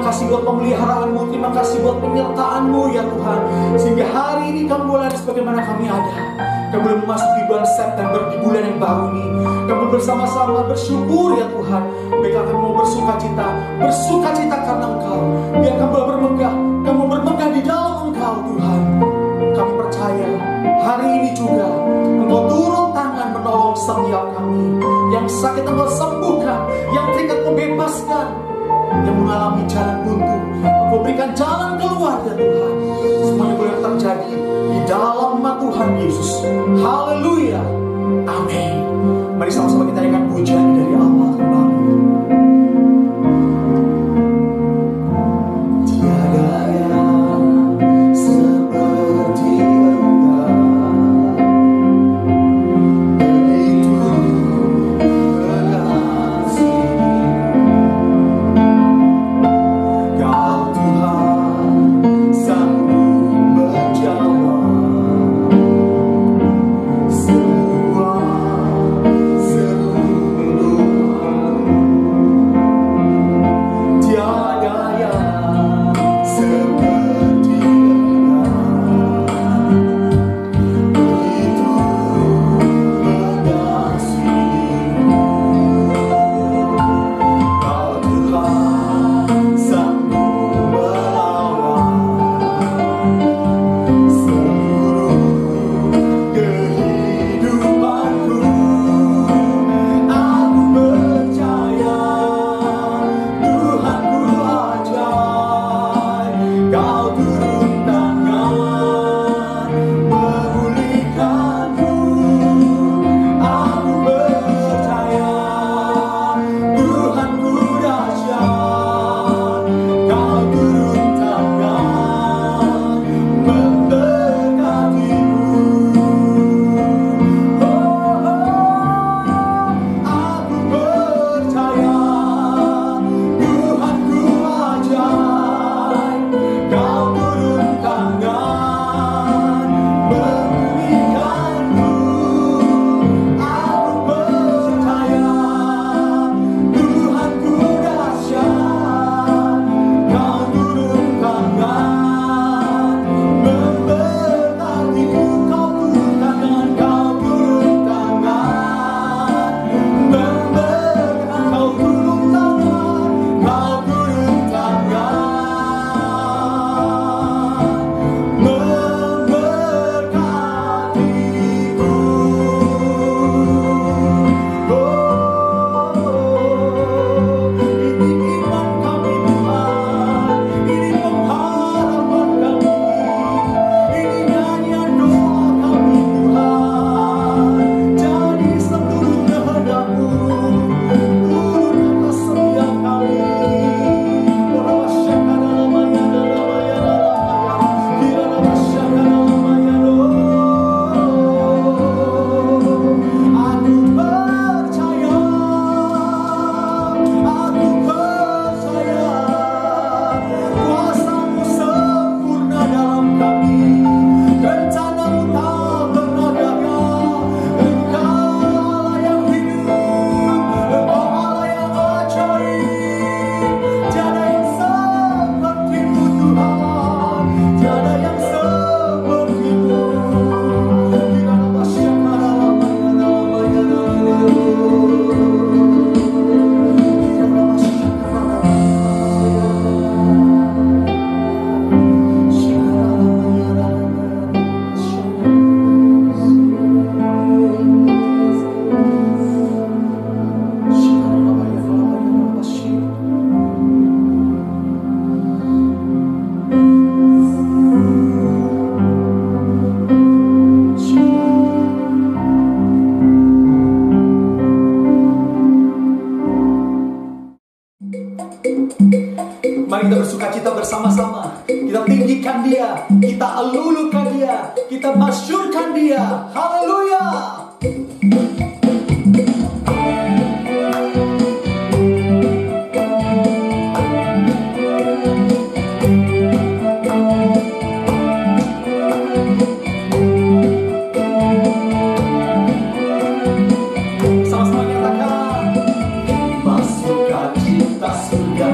kasih buat pemeliharaanmu, terima kasih buat penyertaanmu ya Tuhan. Sehingga hari ini kami boleh ada sebagaimana kami ada. Kami boleh memasuki bulan September, di bulan yang baru ini. Kami bersama-sama bersyukur ya Tuhan. Biarkan kami mau bersuka cita karena Engkau. Biar kami boleh bermegah, kami bermegah di dalam Engkau Tuhan. Kami percaya hari ini juga Engkau turun tangan menolong setiap kami. Yang sakit Engkau sembuhkan, yang terikat Engkau bebaskan, yang mengalami jalan buntu Engkau berikan jalan keluar ya Tuhan. Semuanya boleh terjadi di dalam nama Tuhan Yesus. Haleluya, amin. Mari sama-sama kita nyanyikan pujian dari awal kembali. Mari kita bersukacita bersama-sama. Kita tinggikan Dia, kita elulukan Dia, kita masyurkan Dia. Haleluya. Sama-sama nyatakan, masukkan cinta surga.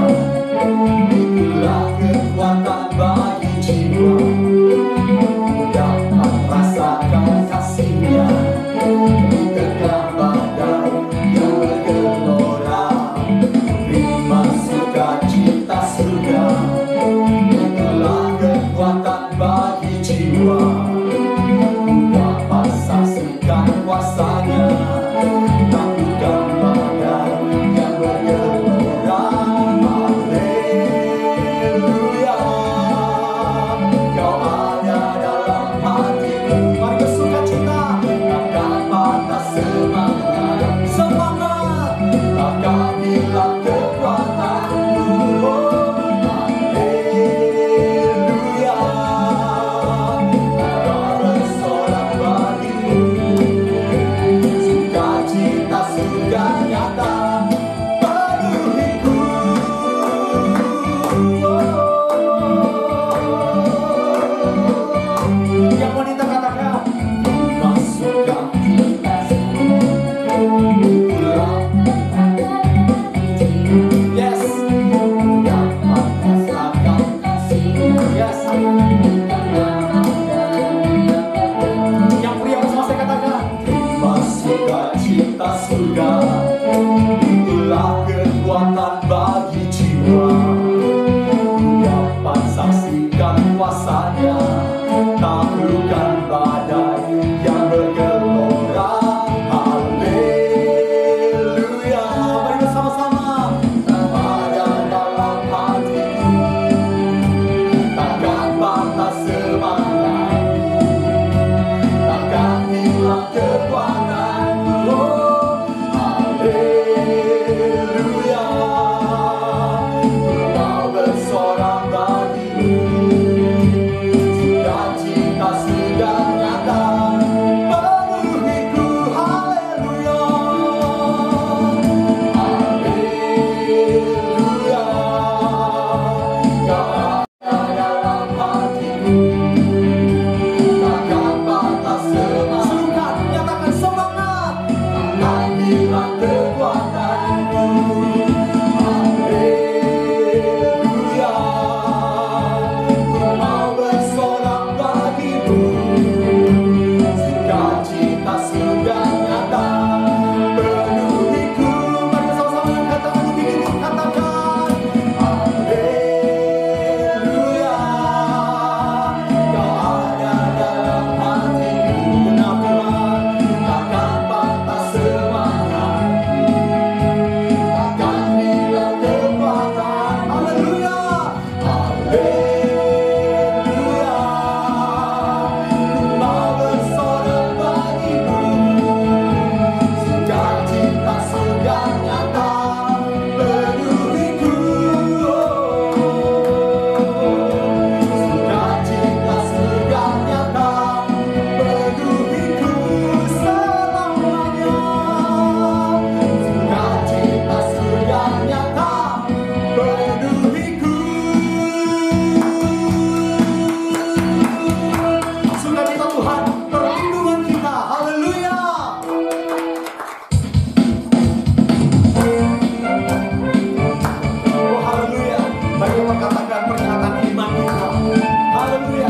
Haleluya.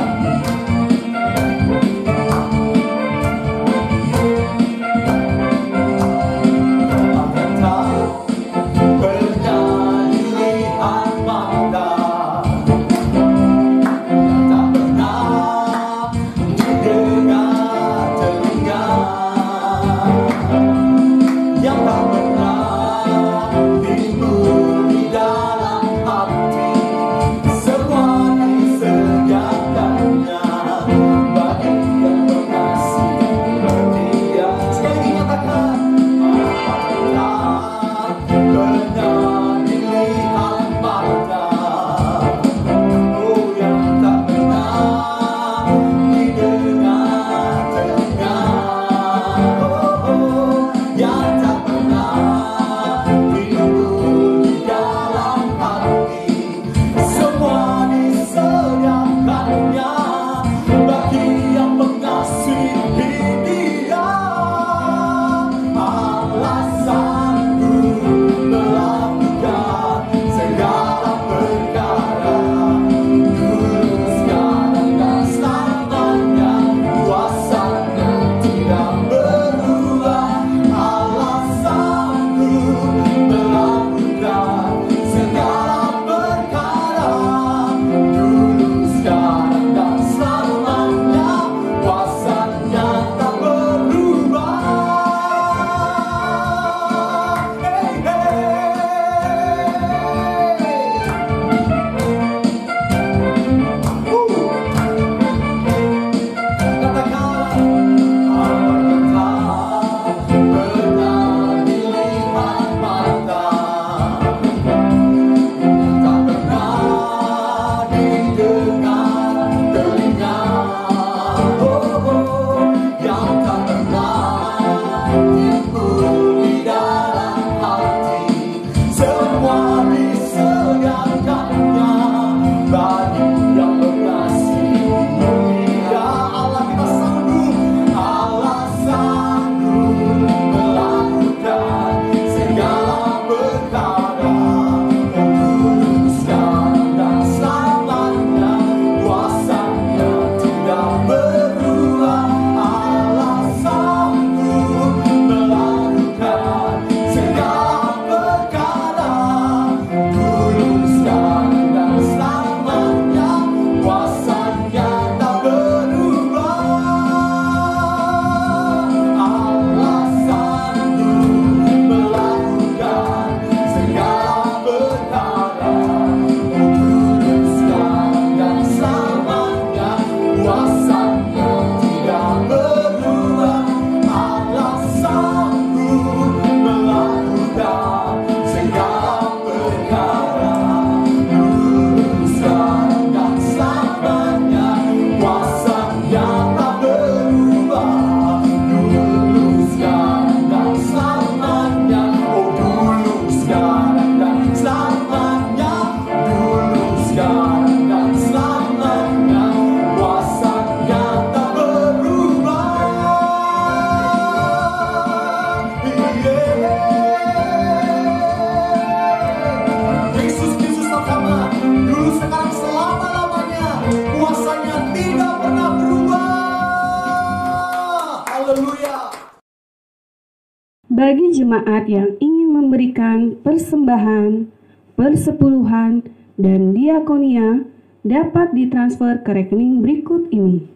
Bagi jemaat yang ingin memberikan persembahan, persepuluhan, dan diakonia dapat ditransfer ke rekening berikut ini.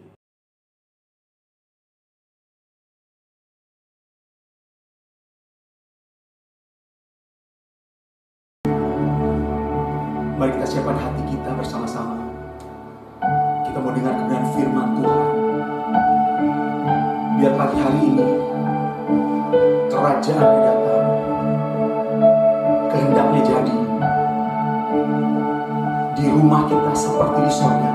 Mari kita siapkan hati kita bersama-sama. Kita mau dengar kebenaran firman Tuhan. Biar pagi hari ini kerajaan datang, kehendaknya jadi di rumah kita seperti di surga,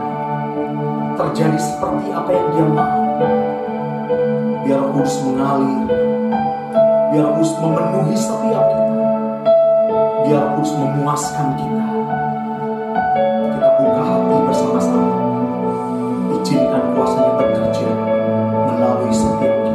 terjadi seperti apa yang Dia mau. Biar Roh Kudus mengalir, biar Roh Kudus memenuhi setiap kita, biar Roh Kudus memuaskan kita. Kita buka hati bersama-sama, izinkan kuasa-Nya bekerja melalui setiap kita.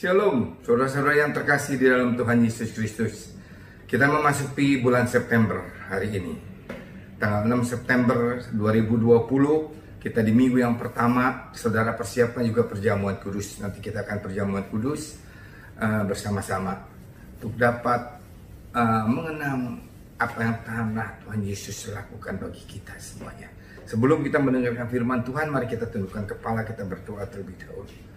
Shalom, saudara-saudara yang terkasih di dalam Tuhan Yesus Kristus. Kita memasuki bulan September hari ini. Tanggal 6 September 2020, kita di minggu yang pertama, saudara persiapkan juga perjamuan kudus. Nanti kita akan perjamuan kudus bersama-sama untuk dapat mengenang apa yang telah Tuhan Yesus lakukan bagi kita semuanya. Sebelum kita mendengarkan firman Tuhan, mari kita tundukkan kepala, kita berdoa terlebih dahulu.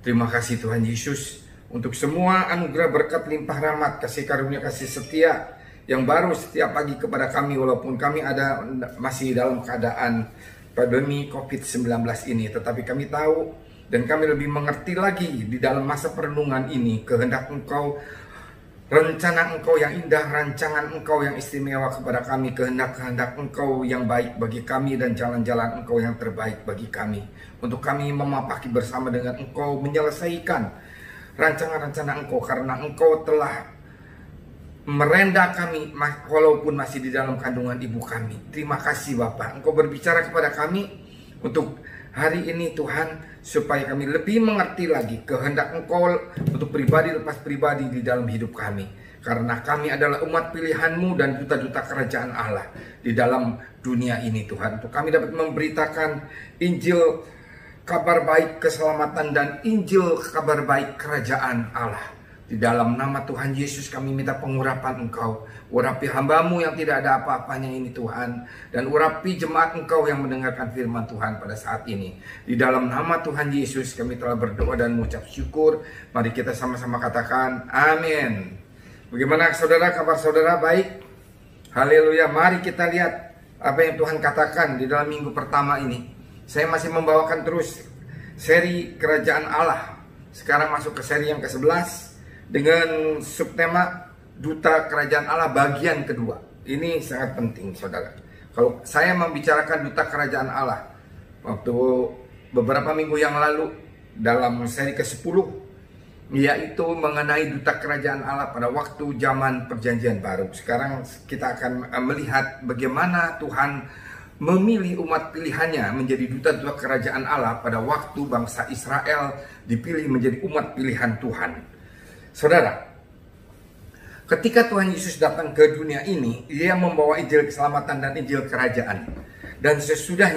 Terima kasih Tuhan Yesus untuk semua anugerah berkat limpah rahmat, kasih karunia, kasih setia yang baru setiap pagi kepada kami, walaupun kami masih dalam keadaan pandemi COVID-19 ini. Tetapi kami tahu dan kami lebih mengerti lagi di dalam masa perenungan ini kehendak Engkau, rencana Engkau yang indah, rancangan Engkau yang istimewa kepada kami, kehendak-kehendak Engkau yang baik bagi kami dan jalan-jalan Engkau yang terbaik bagi kami. Untuk kami memapaki bersama dengan Engkau, menyelesaikan rancangan-rencana Engkau, karena Engkau telah merenda kami walaupun masih di dalam kandungan ibu kami. Terima kasih Bapa, Engkau berbicara kepada kami untuk hari ini Tuhan, supaya kami lebih mengerti lagi kehendak Engkau untuk pribadi lepas pribadi di dalam hidup kami. Karena kami adalah umat pilihan-Mu dan duta-duta kerajaan Allah di dalam dunia ini Tuhan. Untuk kami dapat memberitakan Injil kabar baik keselamatan dan Injil kabar baik kerajaan Allah. Di dalam nama Tuhan Yesus kami minta pengurapan Engkau. Urapi hamba-Mu yang tidak ada apa-apanya ini Tuhan. Dan urapi jemaat Engkau yang mendengarkan firman Tuhan pada saat ini. Di dalam nama Tuhan Yesus kami telah berdoa dan mengucap syukur. Mari kita sama-sama katakan amin. Bagaimana saudara, kabar saudara? Baik? Haleluya. Mari kita lihat apa yang Tuhan katakan di dalam minggu pertama ini. Saya masih membawakan terus seri Kerajaan Allah. Sekarang masuk ke seri yang ke-11 dengan subtema Duta Kerajaan Allah bagian kedua. Ini sangat penting saudara. Kalau saya membicarakan Duta Kerajaan Allah waktu beberapa minggu yang lalu dalam seri ke-10, yaitu mengenai Duta Kerajaan Allah pada waktu zaman Perjanjian Baru. Sekarang kita akan melihat bagaimana Tuhan memilih umat pilihannya menjadi duta-duta kerajaan Allah pada waktu bangsa Israel dipilih menjadi umat pilihan Tuhan. Saudara, ketika Tuhan Yesus datang ke dunia ini, Dia membawa Injil keselamatan dan Injil kerajaan. Dan sesudah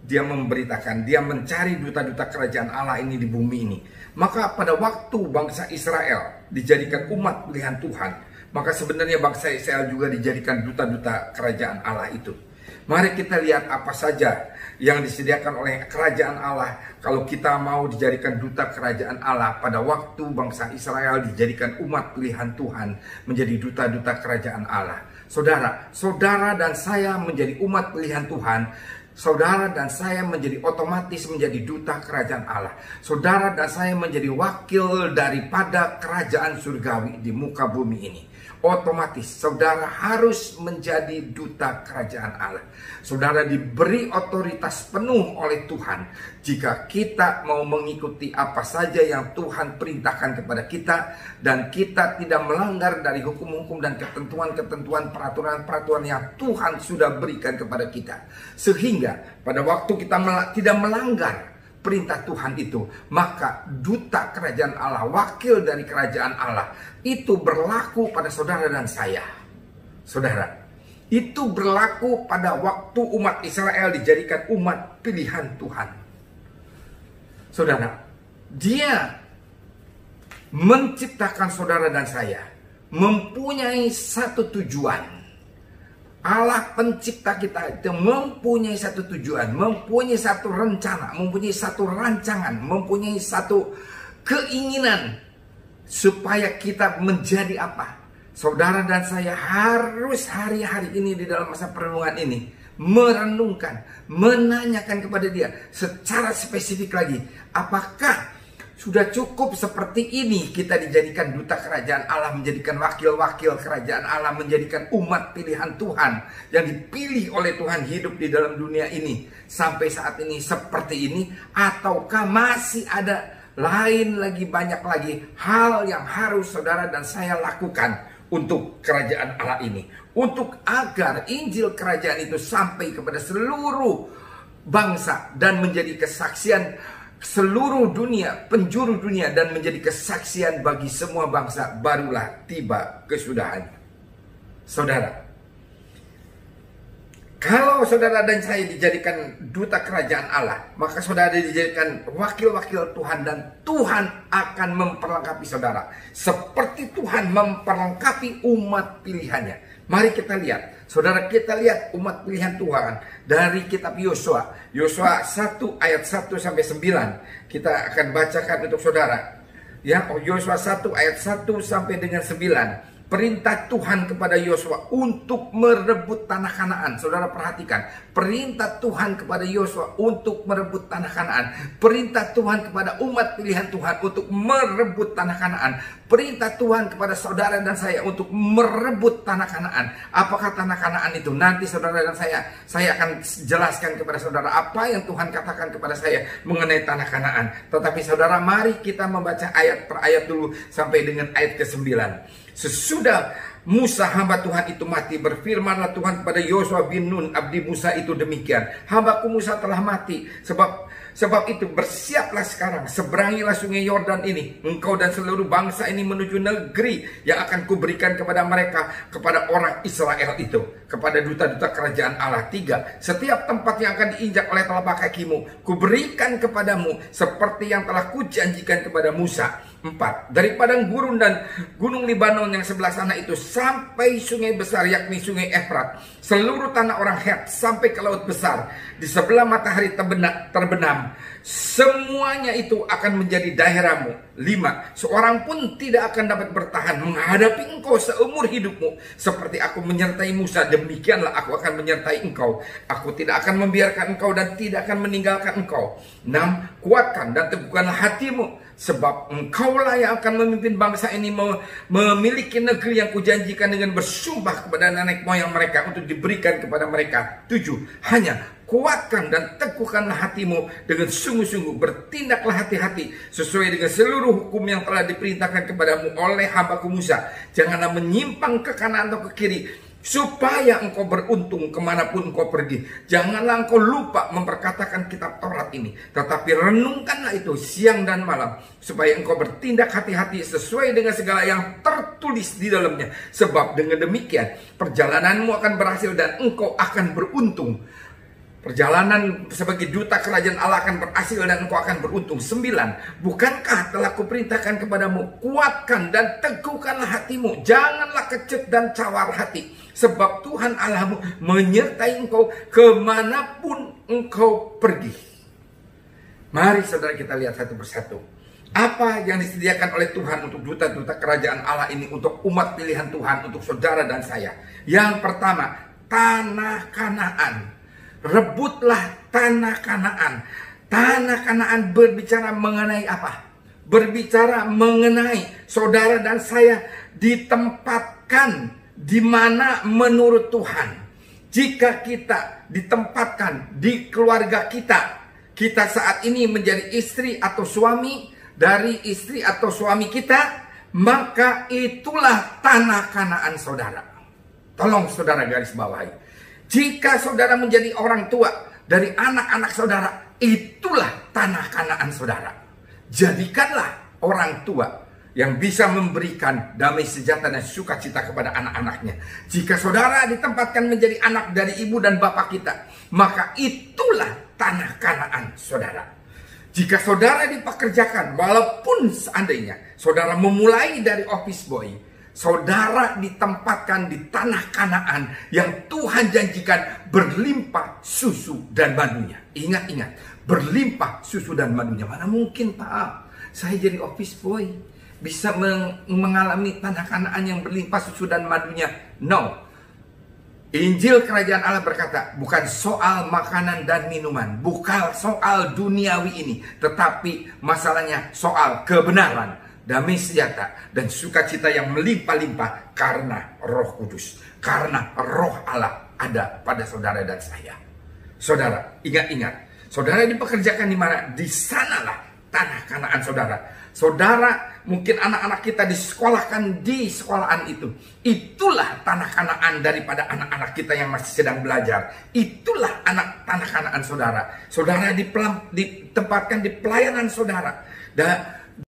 Dia memberitakan, Dia mencari duta-duta kerajaan Allah ini di bumi ini. Maka pada waktu bangsa Israel dijadikan umat pilihan Tuhan, maka sebenarnya bangsa Israel juga dijadikan duta-duta kerajaan Allah itu. Mari kita lihat apa saja yang disediakan oleh kerajaan Allah kalau kita mau dijadikan duta kerajaan Allah pada waktu bangsa Israel dijadikan umat pilihan Tuhan menjadi duta-duta kerajaan Allah. Saudara dan saya menjadi umat pilihan Tuhan. Saudara dan saya menjadi otomatis menjadi duta kerajaan Allah. Saudara dan saya menjadi wakil daripada kerajaan surgawi di muka bumi ini. Otomatis saudara harus menjadi duta kerajaan Allah. Saudara diberi otoritas penuh oleh Tuhan jika kita mau mengikuti apa saja yang Tuhan perintahkan kepada kita, dan kita tidak melanggar dari hukum-hukum dan ketentuan-ketentuan, peraturan-peraturan yang Tuhan sudah berikan kepada kita. Sehingga pada waktu kita tidak melanggar perintah Tuhan itu, maka duta kerajaan Allah, wakil dari kerajaan Allah itu berlaku pada saudara dan saya. Saudara, itu berlaku pada waktu umat Israel dijadikan umat pilihan Tuhan. Saudara, Dia menciptakan saudara dan saya mempunyai satu tujuan. Allah pencipta kita itu mempunyai satu tujuan, mempunyai satu rencana, mempunyai satu rancangan, mempunyai satu keinginan supaya kita menjadi apa? Saudara dan saya harus hari-hari ini di dalam masa perenungan ini merenungkan, menanyakan kepada Dia secara spesifik lagi, apakah sudah cukup seperti ini kita dijadikan duta kerajaan Allah, menjadikan wakil-wakil kerajaan Allah, menjadikan umat pilihan Tuhan yang dipilih oleh Tuhan hidup di dalam dunia ini sampai saat ini seperti ini, ataukah masih ada lain lagi, banyak lagi hal yang harus saudara dan saya lakukan untuk kerajaan Allah ini, untuk agar Injil kerajaan itu sampai kepada seluruh bangsa dan menjadi kesaksian seluruh dunia, penjuru dunia, dan menjadi kesaksian bagi semua bangsa, barulah tiba kesudahannya. Saudara, kalau saudara dan saya dijadikan duta kerajaan Allah, maka saudara dijadikan wakil-wakil Tuhan, dan Tuhan akan memperlengkapi saudara seperti Tuhan memperlengkapi umat pilihannya. Mari kita lihat, saudara, kita lihat umat pilihan Tuhan dari kitab Yosua. Yosua 1 ayat 1 sampai 9. Kita akan bacakan untuk saudara. Ya, Yosua 1 ayat 1 sampai dengan 9. Perintah Tuhan kepada Yosua untuk merebut tanah Kanaan. Saudara perhatikan, perintah Tuhan kepada Yosua untuk merebut tanah Kanaan. Perintah Tuhan kepada umat pilihan Tuhan untuk merebut tanah Kanaan. Perintah Tuhan kepada saudara dan saya untuk merebut tanah Kanaan. Apakah tanah Kanaan itu? Nanti saudara dan saya akan jelaskan kepada saudara apa yang Tuhan katakan kepada saya mengenai tanah Kanaan. Tetapi saudara, mari kita membaca ayat per ayat dulu sampai dengan ayat ke-9. Sesudah Musa hamba Tuhan itu mati, berfirmanlah Tuhan kepada Yosua bin Nun abdi Musa itu demikian, hambaku Musa telah mati, sebab itu bersiaplah sekarang, seberangilah sungai Yordan ini, engkau dan seluruh bangsa ini menuju negeri yang akan kuberikan kepada mereka, kepada orang Israel itu, kepada duta-duta kerajaan Allah. 3. Setiap tempat yang akan diinjak oleh telapak kakimu, kuberikan kepadamu seperti yang telah kujanjikan kepada Musa. 4. Dari padang gurun dan gunung Libanon yang sebelah sana itu sampai sungai besar, yakni sungai Efrat, seluruh tanah orang Het sampai ke laut besar, di sebelah matahari terbenam, semuanya itu akan menjadi daerahmu. 5. Seorang pun tidak akan dapat bertahan menghadapi engkau seumur hidupmu. Seperti aku menyertai Musa, demikianlah aku akan menyertai engkau. Aku tidak akan membiarkan engkau dan tidak akan meninggalkan engkau. 6. Kuatkan dan teguhkanlah hatimu, sebab engkaulah yang akan memimpin bangsa ini memiliki negeri yang kujanjikan dengan bersumpah kepada nenek moyang mereka untuk diberikan kepada mereka. 7. Hanya kuatkan dan teguhkanlah hatimu dengan sungguh-sungguh, bertindaklah hati-hati sesuai dengan seluruh hukum yang telah diperintahkan kepadamu oleh hambaku Musa. Janganlah menyimpang ke kanan atau ke kiri, supaya engkau beruntung kemanapun engkau pergi. Janganlah engkau lupa memperkatakan kitab Taurat ini, tetapi renungkanlah itu siang dan malam, supaya engkau bertindak hati-hati sesuai dengan segala yang tertulis di dalamnya. Sebab dengan demikian perjalananmu akan berhasil dan engkau akan beruntung. Perjalanan sebagai duta kerajaan Allah akan berhasil dan engkau akan beruntung. 9. Bukankah telah kuperintahkan kepadamu, kuatkan dan teguhkanlah hatimu, janganlah kecut dan cawar hati, sebab Tuhan Allahmu menyertai engkau kemanapun engkau pergi. Mari saudara kita lihat satu persatu apa yang disediakan oleh Tuhan untuk duta-duta kerajaan Allah ini, untuk umat pilihan Tuhan, untuk saudara dan saya. Yang pertama, tanah Kanaan. Rebutlah tanah Kanaan. Tanah Kanaan berbicara mengenai apa? Berbicara mengenai saudara dan saya ditempatkan di mana menurut Tuhan. Jika kita ditempatkan di keluarga kita saat ini menjadi istri atau suami dari istri atau suami kita, maka itulah tanah Kanaan saudara. Tolong saudara garis bawahi. Jika saudara menjadi orang tua dari anak-anak saudara, itulah tanah Kanaan saudara. Jadikanlah orang tua yang bisa memberikan damai sejahtera dan sukacita kepada anak-anaknya. Jika saudara ditempatkan menjadi anak dari ibu dan bapak kita, maka itulah tanah Kanaan saudara. Jika saudara dipekerjakan, walaupun seandainya saudara memulai dari office boy, saudara ditempatkan di tanah Kanaan yang Tuhan janjikan berlimpah susu dan madunya. Ingat-ingat, berlimpah susu dan madunya. Mana mungkin Pak, saya jadi office boy bisa mengalami tanah Kanaan yang berlimpah susu dan madunya? No. Injil kerajaan Allah berkata, bukan soal makanan dan minuman, bukan soal duniawi ini, tetapi masalahnya soal kebenaran, damai sejahtera dan sukacita yang melimpah-limpah karena Roh Kudus, karena Roh Allah ada pada saudara dan saya. Saudara, ingat-ingat, saudara dipekerjakan di mana? Di sanalah tanah Kanaan saudara. Saudara, mungkin anak-anak kita disekolahkan di sekolahan itu. Itulah tanah Kanaan daripada anak-anak kita yang masih sedang belajar. Itulah tanah Kanaan saudara. Saudara ditempatkan di pelayanan saudara. Dan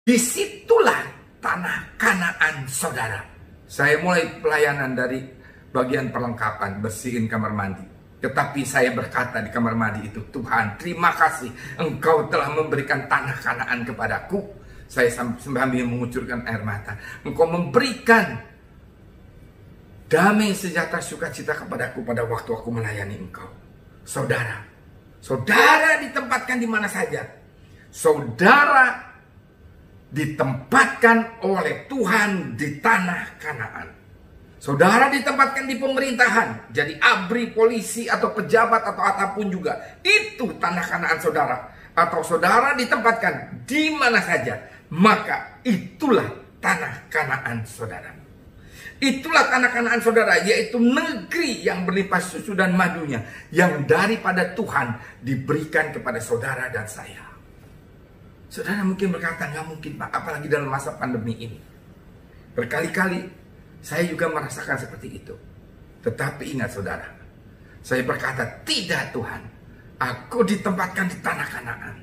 disitulah tanah Kanaan saudara. Saya mulai pelayanan dari bagian perlengkapan, bersihin kamar mandi. Tetapi saya berkata di kamar mandi itu, Tuhan, terima kasih Engkau telah memberikan tanah Kanaan kepadaku. Saya sambil mengucurkan air mata. Engkau memberikan damai, sejahtera, sukacita kepadaku pada waktu aku melayani Engkau. Saudara, saudara ditempatkan di mana saja. Saudara ditempatkan oleh Tuhan di tanah Kanaan. Saudara ditempatkan di pemerintahan, jadi abri, polisi, atau pejabat, atau apapun juga. Itu tanah Kanaan saudara. Atau saudara ditempatkan di mana saja, maka itulah tanah Kanaan saudara. Itulah tanah Kanaan saudara, yaitu negeri yang berlimpah susu dan madunya, yang daripada Tuhan diberikan kepada saudara dan saya. Saudara mungkin berkata, nggak mungkin Pak, apalagi dalam masa pandemi ini. Berkali-kali saya juga merasakan seperti itu. Tetapi ingat saudara, saya berkata, tidak Tuhan, aku ditempatkan di tanah Kanaan.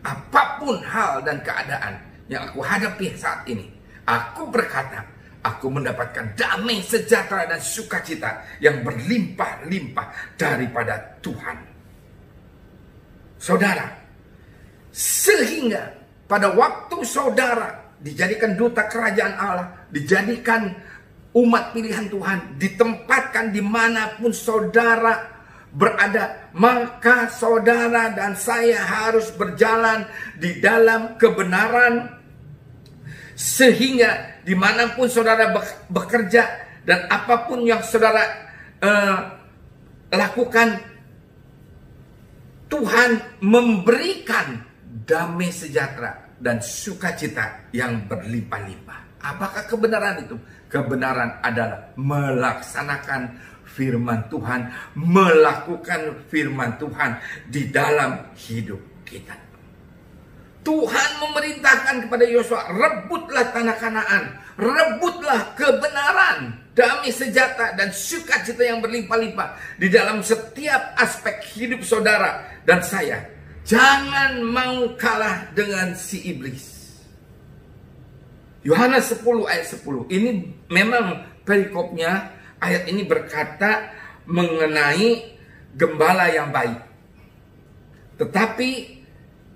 Apapun hal dan keadaan yang aku hadapi saat ini, aku berkata, aku mendapatkan damai, sejahtera, dan sukacita yang berlimpah-limpah daripada Tuhan. Saudara, sehingga pada waktu saudara dijadikan duta kerajaan Allah, dijadikan umat pilihan Tuhan, ditempatkan dimanapun saudara berada, maka saudara dan saya harus berjalan di dalam kebenaran, sehingga dimanapun saudara bekerja dan apapun yang saudara lakukan, Tuhan memberikan damai, sejahtera, dan sukacita yang berlimpah-limpah. Apakah kebenaran itu? Kebenaran adalah melaksanakan firman Tuhan, melakukan firman Tuhan di dalam hidup kita. Tuhan memerintahkan kepada Yosua, rebutlah tanah Kanaan, rebutlah kebenaran, damai, sejahtera, dan sukacita yang berlimpah-limpah di dalam setiap aspek hidup saudara dan saya. Jangan mau kalah dengan si iblis. Yohanes 10 ayat 10. Ini memang perikopnya, ayat ini berkata mengenai gembala yang baik. Tetapi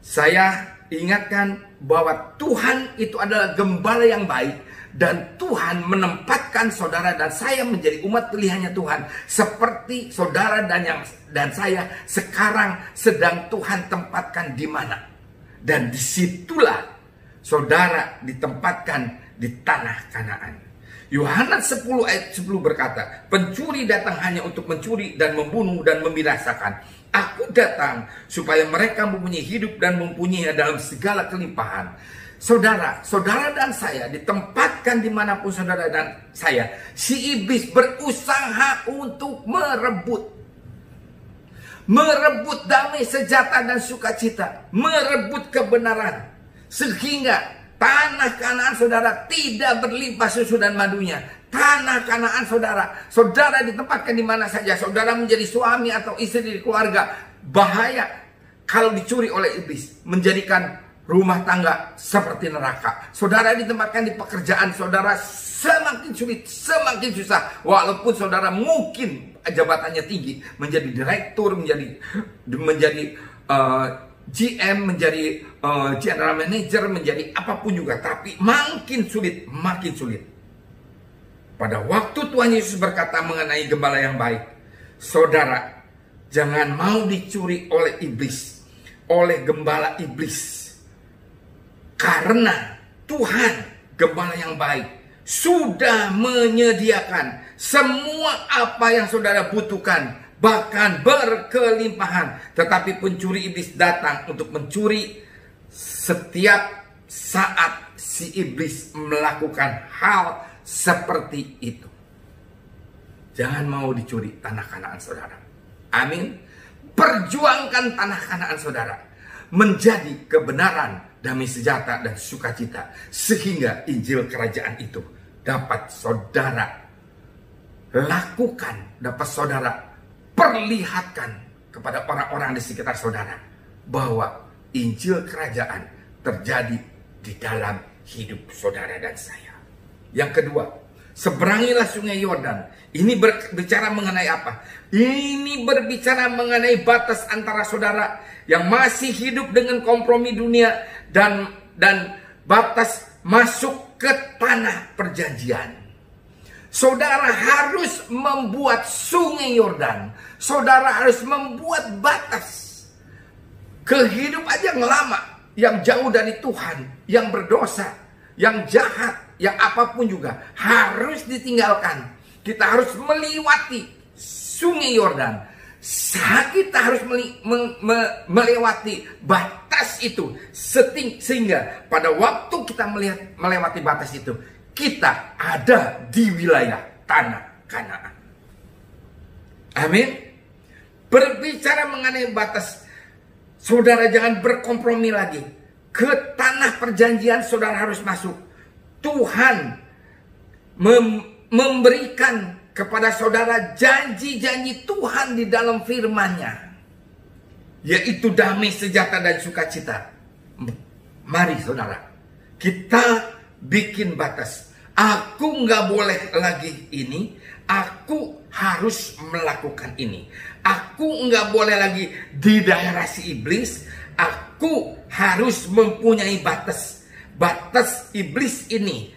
saya ingatkan bahwa Tuhan itu adalah gembala yang baik. Dan Tuhan menempatkan saudara dan saya menjadi umat pilihannya Tuhan. Seperti saudara dan saya sekarang sedang Tuhan tempatkan di mana. Dan disitulah saudara ditempatkan di tanah Kanaan. Yohanes 10 ayat 10 berkata, pencuri datang hanya untuk mencuri dan membunuh dan membinasakan. Aku datang supaya mereka mempunyai hidup dan mempunyai dalam segala kelimpahan. Saudara dan saya ditempatkan dimanapun saudara dan saya. Si iblis berusaha untuk merebut damai, sejahtera, dan sukacita. Merebut kebenaran. Sehingga tanah Kanaan saudara tidak berlimpah susu dan madunya. Tanah Kanaan saudara ditempatkan di mana saja. Saudara menjadi suami atau istri di keluarga. Bahaya kalau dicuri oleh iblis. Menjadikan rumah tangga seperti neraka. Saudara ditempatkan di pekerjaan saudara, semakin sulit, semakin susah. Walaupun saudara mungkin jabatannya tinggi, menjadi direktur, menjadi GM, menjadi general manager, menjadi apapun juga. Tapi makin sulit, makin sulit. Pada waktu Tuhan Yesus berkata mengenai gembala yang baik, saudara, jangan mau dicuri oleh iblis, oleh gembala iblis. Karena Tuhan, gembala yang baik, sudah menyediakan semua apa yang saudara butuhkan, bahkan berkelimpahan. Tetapi pencuri iblis datang untuk mencuri. Setiap saat si iblis melakukan hal seperti itu. Jangan mau dicuri tanah Kanaan saudara. Amin. Perjuangkan tanah Kanaan saudara. menjadi kebenaran, damai sejahtera, dan sukacita. Sehingga Injil Kerajaan itu dapat saudara lakukan, dapat saudara perlihatkan kepada orang-orang di sekitar saudara bahwa Injil Kerajaan terjadi di dalam hidup saudara dan saya. Yang kedua, seberangilah sungai Yordan. Ini berbicara mengenai apa? Ini berbicara mengenai batas antara saudara yang masih hidup dengan kompromi dunia dan batas masuk ke tanah perjanjian. Saudara harus membuat sungai Yordan. Saudara harus membuat batas. Kehidupan yang lama, yang jauh dari Tuhan, yang berdosa, yang jahat, yang apapun juga harus ditinggalkan. Kita harus melewati sungai Yordan. Kita harus melewati batas itu sehingga pada waktu kita melewati batas itu, kita ada di wilayah tanah Kanaan. Amin. Berbicara mengenai batas, saudara jangan berkompromi lagi. Ke tanah perjanjian saudara harus masuk. Tuhan memberikan kepada saudara janji-janji Tuhan di dalam firman-Nya, yaitu damai sejahtera dan sukacita. Mari saudara, kita bikin batas. Aku nggak boleh lagi ini, aku harus melakukan ini. Aku nggak boleh lagi di daerah si iblis, aku harus mempunyai batas. Batas iblis ini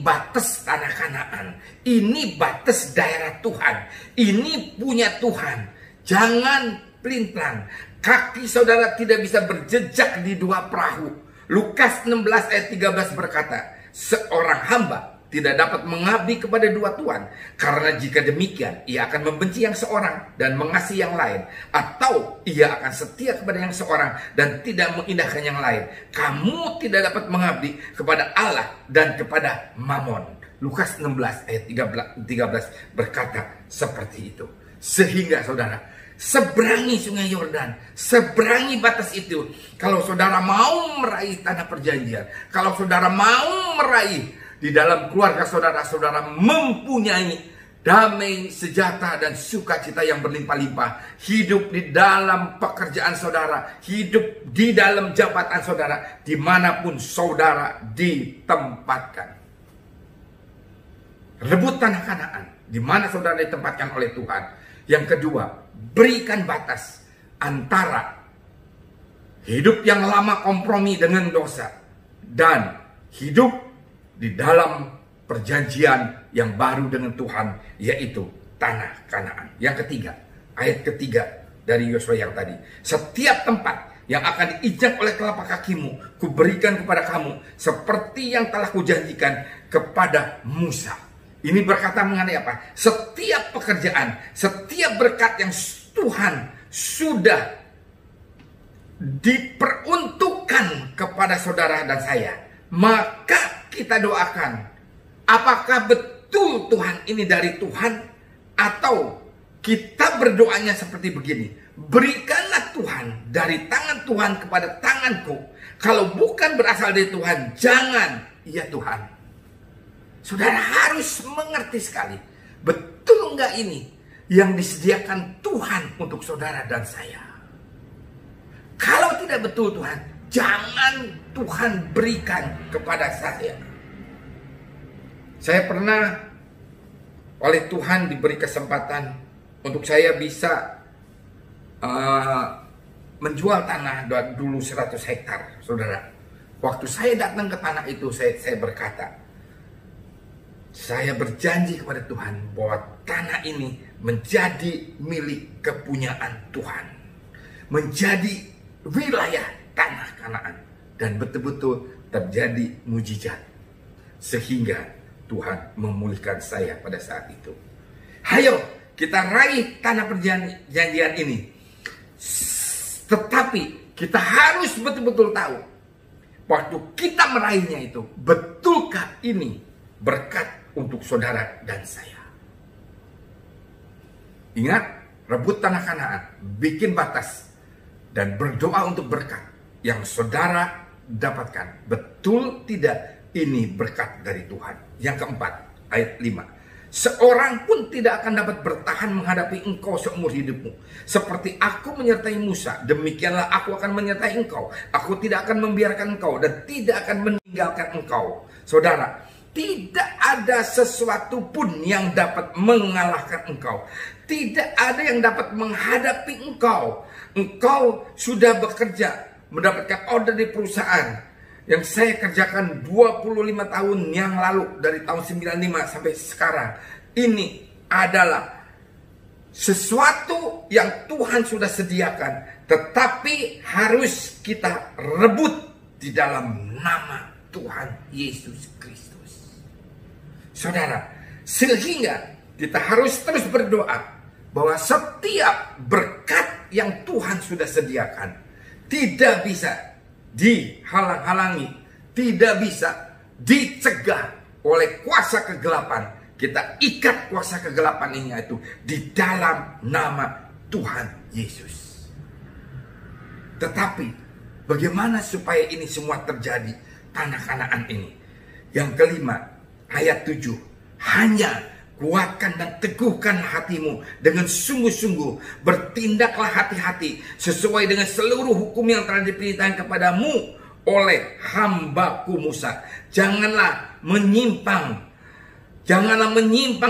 batas tanah Kanaan. Ini batas daerah Tuhan. Ini punya Tuhan. Jangan pelintang. Kaki saudara tidak bisa berjejak di dua perahu. Lukas 16 ayat 13 berkata, seorang hamba tidak dapat mengabdi kepada dua tuan. Karena jika demikian, ia akan membenci yang seorang dan mengasihi yang lain. Atau ia akan setia kepada yang seorang dan tidak mengindahkan yang lain. Kamu tidak dapat mengabdi kepada Allah dan kepada Mamon. Lukas 16 ayat 13 berkata seperti itu. Sehingga saudara, seberangi sungai Yordan, seberangi batas itu. Kalau saudara mau meraih tanah perjanjian, kalau saudara mau meraih di dalam keluarga saudara, saudara mempunyai damai sejahtera dan sukacita yang berlimpah-limpah. Hidup di dalam pekerjaan saudara, hidup di dalam jabatan saudara, dimanapun saudara ditempatkan. Rebut tanah Kanaan, di mana saudara ditempatkan oleh Tuhan. Yang kedua, berikan batas antara hidup yang lama kompromi dengan dosa dan hidup di dalam perjanjian yang baru dengan Tuhan, yaitu tanah Kanaan. Yang ketiga, ayat ketiga dari Yosua yang tadi. Setiap tempat yang akan diinjak oleh telapak kakimu, kuberikan kepada kamu, seperti yang telah kujanjikan kepada Musa. Ini berkata mengenai apa? Setiap pekerjaan, setiap berkat yang Tuhan sudah diperuntukkan kepada saudara dan saya, maka kita doakan, apakah betul Tuhan ini dari Tuhan, atau kita berdoanya seperti begini, berikanlah Tuhan dari tangan Tuhan kepada tanganku. Kalau bukan berasal dari Tuhan, jangan. Ya Tuhan, saudara harus mengerti sekali, betul nggak ini yang disediakan Tuhan untuk saudara dan saya? Kalau tidak betul Tuhan, jangan Tuhan berikan kepada saya. Saya pernah oleh Tuhan diberi kesempatan untuk saya bisa menjual tanah dulu 100 hektar, saudara. Waktu saya datang ke tanah itu, saya berkata, saya berjanji kepada Tuhan bahwa tanah ini menjadi milik kepunyaan Tuhan, menjadi wilayah tanah Kanaan, dan betul-betul terjadi mujizat sehingga Tuhan memulihkan saya pada saat itu. Hayo kita raih tanah perjanjian ini. Tetapi kita harus betul-betul tahu waktu kita meraihnya itu, betulkah ini berkat untuk saudara dan saya? Ingat, rebut tanah Kanaan, bikin batas. dan berdoa untuk berkat yang saudara dapatkan. Betul tidak ini berkat dari Tuhan? Yang keempat, ayat 5. Seorang pun tidak akan dapat bertahan menghadapi engkau seumur hidupmu. Seperti aku menyertai Musa, demikianlah aku akan menyertai engkau. Aku tidak akan membiarkan engkau dan tidak akan meninggalkan engkau. Saudara, tidak ada sesuatu pun yang dapat mengalahkan engkau. Tidak ada yang dapat menghadapi engkau. Engkau sudah bekerja, mendapatkan order di perusahaan yang saya kerjakan 25 tahun yang lalu, dari tahun 95 sampai sekarang. Ini adalah sesuatu yang Tuhan sudah sediakan, tetapi harus kita rebut di dalam nama Tuhan Yesus Kristus. Saudara, sehingga kita harus terus berdoa bahwa setiap berkat yang Tuhan sudah sediakan tidak bisa dihalang-halangi, tidak bisa dicegah oleh kuasa kegelapan. Kita ikat kuasa kegelapan ini itu di dalam nama Tuhan Yesus. Tetapi bagaimana supaya ini semua terjadi, tanah Kanaan ini? Yang kelima, ayat 7. Hanya kuatkan dan teguhkan hatimu dengan sungguh-sungguh. Bertindaklah hati-hati sesuai dengan seluruh hukum yang telah diperintahkan kepadamu oleh hambaku Musa. Janganlah menyimpang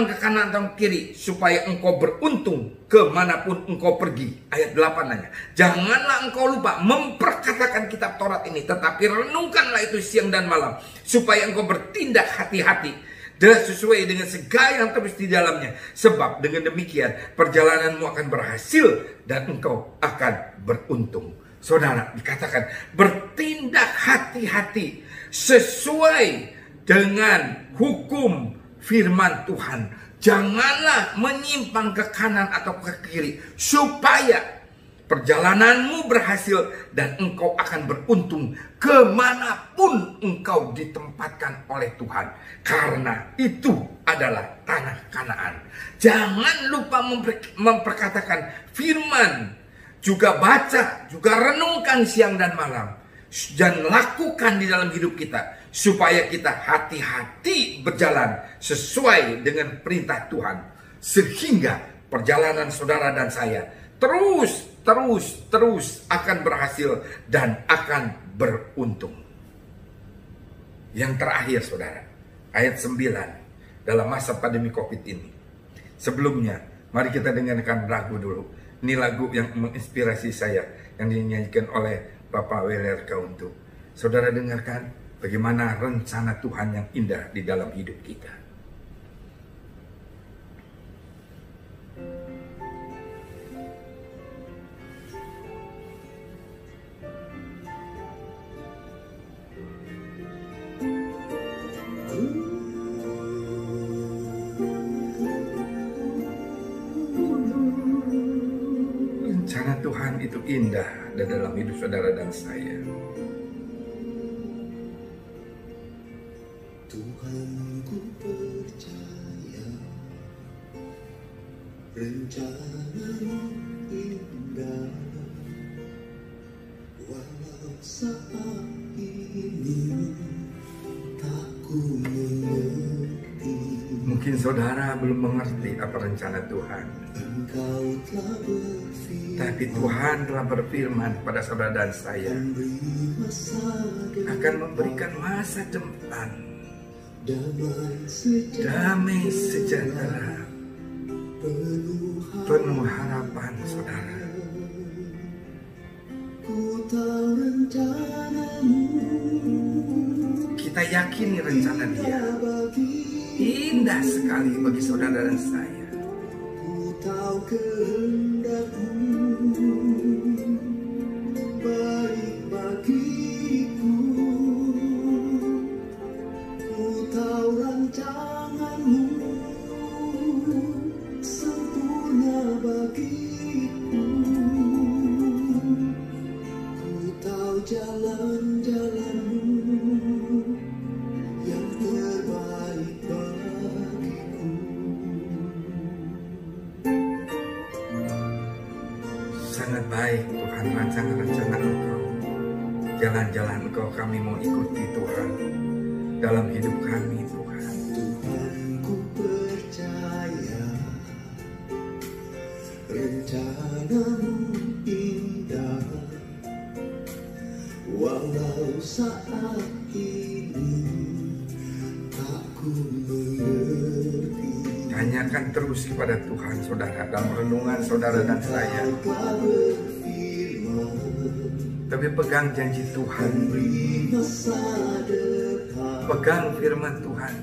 ke kanan atau kiri, supaya engkau beruntung kemanapun engkau pergi. Ayat 8 nanya, janganlah engkau lupa memperkatakan kitab Taurat ini, tetapi renungkanlah itu siang dan malam, supaya engkau bertindak hati-hati dan sesuai dengan segala yang terus di dalamnya. Sebab dengan demikian perjalananmu akan berhasil dan engkau akan beruntung. Saudara, dikatakan bertindak hati-hati sesuai dengan hukum firman Tuhan. Janganlah menyimpang ke kanan atau ke kiri, supaya perjalananmu berhasil dan engkau akan beruntung kemanapun engkau ditempatkan oleh Tuhan. Karena itu adalah tanah Kanaan. Jangan lupa memperkatakan firman, juga baca, juga renungkan siang dan malam, dan lakukan di dalam hidup kita, supaya kita hati-hati berjalan sesuai dengan perintah Tuhan, sehingga perjalanan saudara dan saya terus akan berhasil dan akan beruntung. Yang terakhir saudara, ayat 9, dalam masa pandemi COVID ini. Sebelumnya, mari kita dengarkan lagu dulu. Ini lagu yang menginspirasi saya, yang dinyanyikan oleh Bapak Weler Kauntu. Saudara dengarkan bagaimana rencana Tuhan yang indah di dalam hidup kita. Rencana Tuhan itu indah di dalam hidup saudara dan saya. Tuhan, ku percaya rencana-Mu indah, walau saat ini tak ku mengerti. Mungkin saudara belum mengerti apa rencana Tuhan. Engkau telah berfirman, Tapi Tuhan telah berfirman kepada saudara dan saya akan memberikan masa depan, damai sejahtera, penuh harapan saudara. Ku tahu rencana-Mu Kita yakini rencana Dia indah sekali bagi saudara dan saya. Ku tahu kehendak-Mu baik bagiku. Ku tahu rancangan-Mu sempurna bagiku. Ku tahu jalan-jalan-Mu yang terbaik bagiku. sangat baik Tuhan, rancangan-rencana Engkau. Jalan-jalan Engkau kami mau ikuti Tuhan, dalam hidup kami Tuhan. Tuhan, ku percaya rencana-Mu indah, walau saat ini tak ku mengerti. Tanyakan terus kepada Tuhan saudara dalam renungan saudara dan saya. Telah berfirman, Tapi pegang janji Tuhan, beri masa depan, pegang firman Tuhan.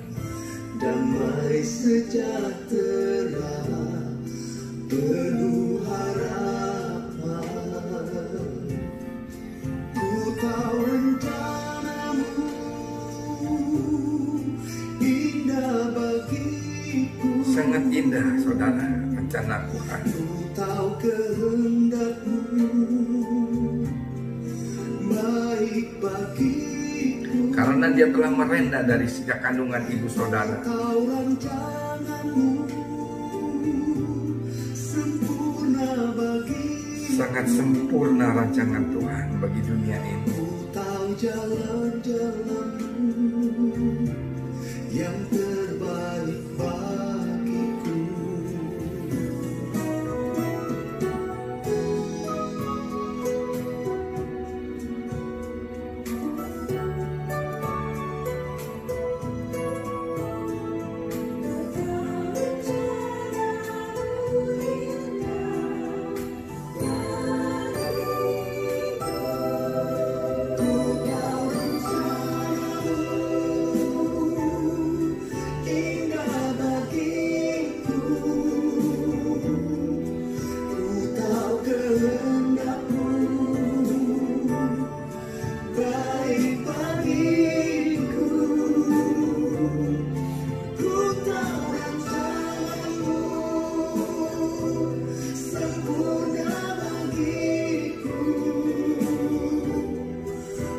damai sejahtera, penuh harapan. Ku tahu rencana-Mu indah bagiku. Sangat indah saudara rencana Tuhan. Ku tahu kehendak-Mu baik bagiku. Karena dia telah merenda dari sejak kandungan ibu saudara. Tahu rancangan-Mu sempurna bagiku. Sangat sempurna rancangan Tuhan bagi dunia ini. Ku tahu jalan-jalan-Mu yang terbaik bagiku. Indah bagiku. Ku tahu kehendak-Mu baik bagiku. Ku tahu rancangan-Mu sempurna bagiku.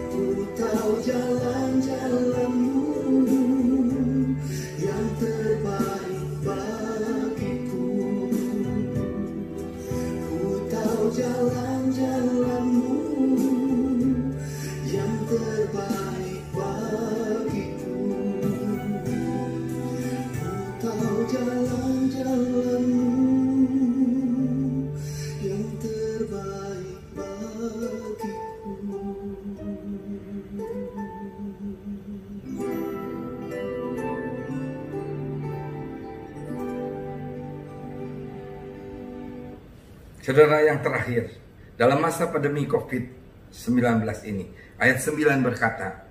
Ku tahu jalan-jalan-Mu yang terbaik bagiku. Ku tahu jalan-jalan-Mu yang terbaik bagiku. Ku tahu jalan-jalan-Mu yang terbaik bagiku. Saudara yang terakhir, dalam masa pandemi COVID-19 ini, ayat 9 berkata,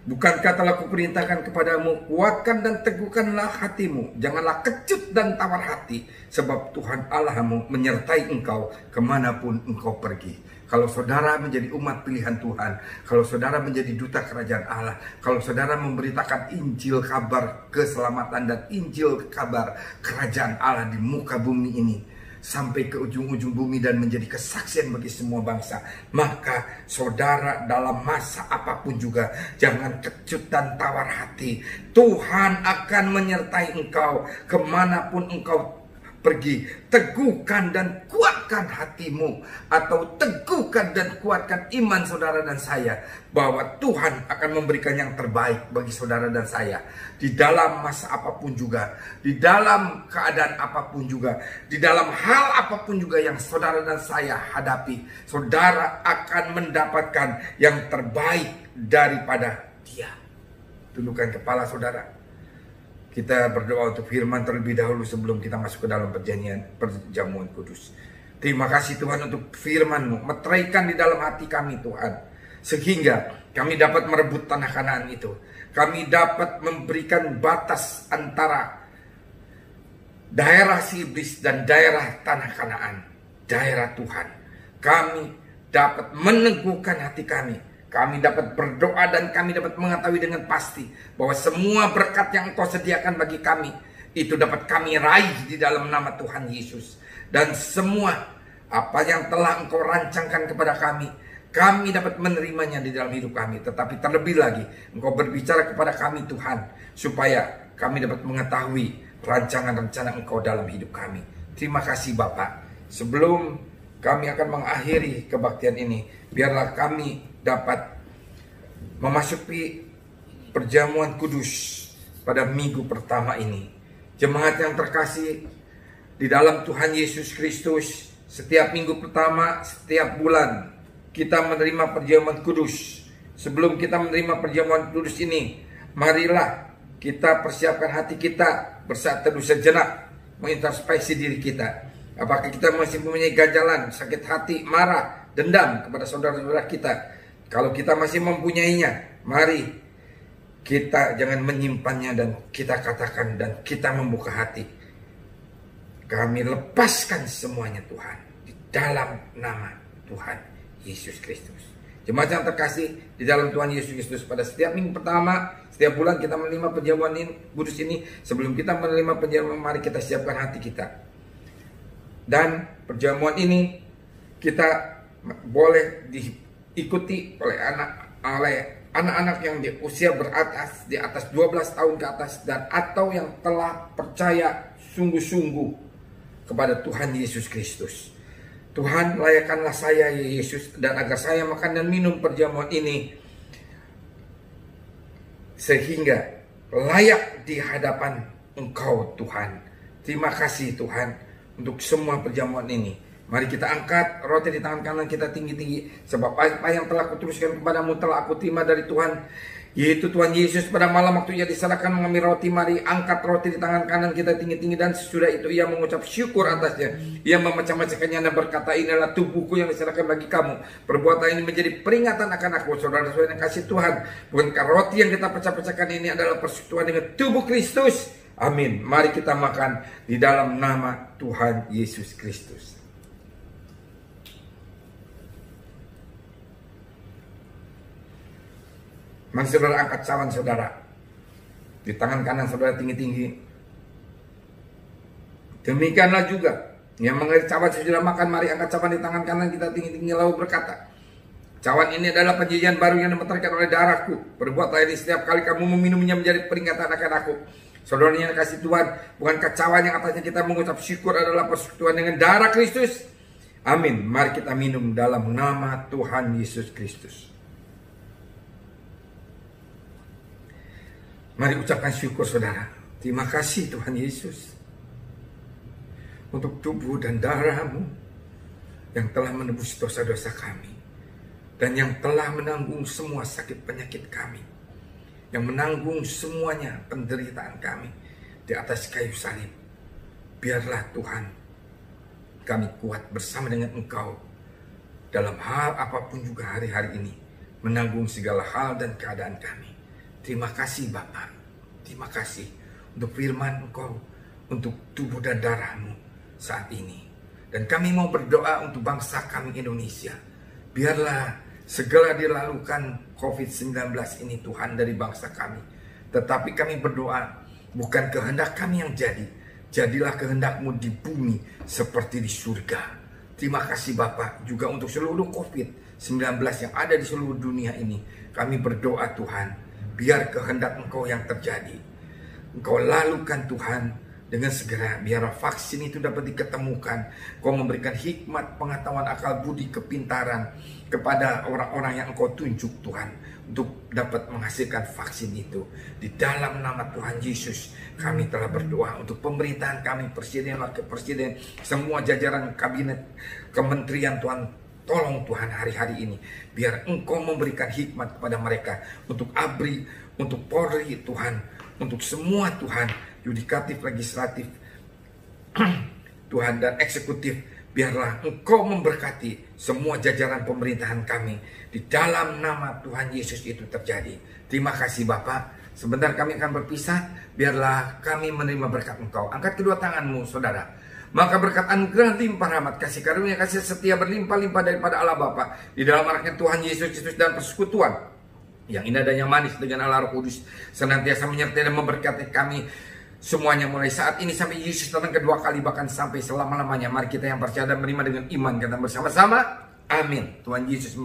bukankah telah kuperintahkan kepadamu, kuatkan dan teguhkanlah hatimu, janganlah kecut dan tawar hati, sebab Tuhan Allahmu menyertai engkau kemanapun engkau pergi. Kalau saudara menjadi umat pilihan Tuhan, kalau saudara menjadi duta kerajaan Allah, kalau saudara memberitakan Injil kabar keselamatan dan Injil kabar kerajaan Allah di muka bumi ini, sampai ke ujung-ujung bumi dan menjadi kesaksian bagi semua bangsa, maka saudara dalam masa apapun juga jangan kecut dan tawar hati. Tuhan akan menyertai engkau kemanapun engkau pergi. Teguhkan dan kuatkan hatimu, atau teguhkan dan kuatkan iman saudara dan saya, bahwa Tuhan akan memberikan yang terbaik bagi saudara dan saya di dalam masa apapun juga, di dalam keadaan apapun juga, di dalam hal apapun juga yang saudara dan saya hadapi. Saudara akan mendapatkan yang terbaik daripada Dia. Tundukkan kepala saudara. Kita berdoa untuk firman terlebih dahulu sebelum kita masuk ke dalam perjamuan kudus. Terima kasih Tuhan untuk firman-Mu, meteraikan di dalam hati kami Tuhan, sehingga kami dapat merebut tanah Kanaan itu. Kami dapat memberikan batas antara daerah Sibis dan daerah tanah Kanaan, daerah Tuhan. Kami dapat meneguhkan hati kami. Kami dapat berdoa dan kami dapat mengetahui dengan pasti bahwa semua berkat yang Engkau sediakan bagi kami itu dapat kami raih di dalam nama Tuhan Yesus. Dan semua apa yang telah Engkau rancangkan kepada kami dapat menerimanya di dalam hidup kami. Tetapi terlebih lagi Engkau berbicara kepada kami Tuhan, supaya kami dapat mengetahui rancangan-rencana Engkau dalam hidup kami. Terima kasih Bapa. Sebelum kami akan mengakhiri kebaktian ini. Biarlah kami dapat memasuki perjamuan kudus pada minggu pertama ini. Jemaat yang terkasih di dalam Tuhan Yesus Kristus, setiap minggu pertama, setiap bulan kita menerima perjamuan kudus. Sebelum kita menerima perjamuan kudus ini, marilah kita persiapkan hati kita, bersaat teduh sejenak, mengintrospeksi diri kita. Apakah kita masih mempunyai ganjalan, sakit hati, marah, dendam kepada saudara-saudara kita? Kalau kita masih mempunyainya, mari kita jangan menyimpannya dan kita katakan dan kita membuka hati. Kami lepaskan semuanya Tuhan di dalam nama Tuhan Yesus Kristus. Jemaat yang terkasih di dalam Tuhan Yesus Kristus, pada setiap minggu pertama, setiap bulan kita menerima perjamuan kudus ini. Sebelum kita menerima perjamuan, mari kita siapkan hati kita. Dan perjamuan ini kita boleh diikuti oleh anak-anak yang di usia di atas 12 tahun ke atas, dan atau yang telah percaya sungguh-sungguh kepada Tuhan Yesus Kristus. Tuhan, layakkanlah saya ya Yesus, dan agar saya makan dan minum perjamuan ini sehingga layak di hadapan Engkau Tuhan. Terima kasih Tuhan untuk semua perjamuan ini. Mari kita angkat roti di tangan kanan kita tinggi-tinggi, sebab apa yang telah kutuliskan kepadamu telah aku terima dari Tuhan, yaitu Tuhan Yesus pada malam waktu ia diserahkan mengambil roti. Mari angkat roti di tangan kanan kita tinggi-tinggi, dan sesudah itu ia mengucap syukur atasnya. Ia memecah-mecahkannya dan berkata, inilah tubuhku yang diserahkan bagi kamu. Perbuatan ini menjadi peringatan akan aku. Saudara-saudara yang kasih Tuhan, bukankah roti yang kita pecah-pecahkan ini adalah persekutuan dengan tubuh Kristus? Amin. Mari kita makan di dalam nama Tuhan Yesus Kristus. Mari saudara angkat cawan saudara di tangan kanan saudara tinggi-tinggi. Demikianlah juga yang mengalir cawan sesudah makan, mari angkat cawan di tangan kanan kita tinggi-tinggi lalu berkata, cawan ini adalah perjanjian baru yang dimeteraikan oleh darahku. Perbuatlah ini setiap kali kamu meminumnya menjadi peringatan akan aku. Saudara yang kasih Tuhan, bukankah cawan yang atasnya kita mengucap syukur adalah persekutuan dengan darah Kristus? Amin. Mari kita minum dalam nama Tuhan Yesus Kristus. Mari ucapkan syukur saudara. Terima kasih Tuhan Yesus untuk tubuh dan darah-Mu yang telah menebus dosa-dosa kami, dan yang telah menanggung semua sakit penyakit kami, yang menanggung semuanya penderitaan kami di atas kayu salib. Biarlah Tuhan kami kuat bersama dengan Engkau dalam hal apapun juga hari-hari ini, menanggung segala hal dan keadaan kami. Terima kasih Bapa, terima kasih untuk firman Engkau, untuk tubuh dan darah-Mu saat ini. Dan kami mau berdoa untuk bangsa kami Indonesia. Biarlah segera dilalukan COVID-19 ini Tuhan dari bangsa kami. Tetapi kami berdoa, bukan kehendak kami yang jadi, jadilah kehendak-Mu di bumi seperti di surga. Terima kasih Bapa juga untuk seluruh COVID-19 yang ada di seluruh dunia ini. Kami berdoa Tuhan, biar kehendak Engkau yang terjadi. Engkau lalukan Tuhan dengan segera. Biar vaksin itu dapat diketemukan. Engkau memberikan hikmat, pengetahuan, akal budi, kepintaran kepada orang-orang yang Engkau tunjuk Tuhan, untuk dapat menghasilkan vaksin itu. Di dalam nama Tuhan Yesus kami telah berdoa untuk pemerintahan kami, presiden, wakil presiden, semua jajaran kabinet, kementerian Tuhan. Tolong Tuhan hari-hari ini, biar Engkau memberikan hikmat kepada mereka, untuk ABRI, untuk Polri Tuhan, untuk semua Tuhan, yudikatif, legislatif, Tuhan, dan eksekutif. Biarlah Engkau memberkati semua jajaran pemerintahan kami. Di dalam nama Tuhan Yesus itu terjadi. Terima kasih Bapa. Sebentar kami akan berpisah, biarlah kami menerima berkat Engkau. Angkat kedua tanganmu saudara. Maka berkat anugerah limpah rahmat, kasih karunia, kasih setia berlimpah-limpah daripada Allah Bapa, di dalam anaknya Tuhan Yesus Kristus, dan persekutuan yang indah dan yang manis dengan Allah Roh Kudus senantiasa menyertai dan memberkati kami semuanya, mulai saat ini sampai Yesus datang kedua kali, bahkan sampai selama-lamanya. Mari kita yang percaya dan menerima dengan iman kata bersama-sama, amin. Tuhan Yesus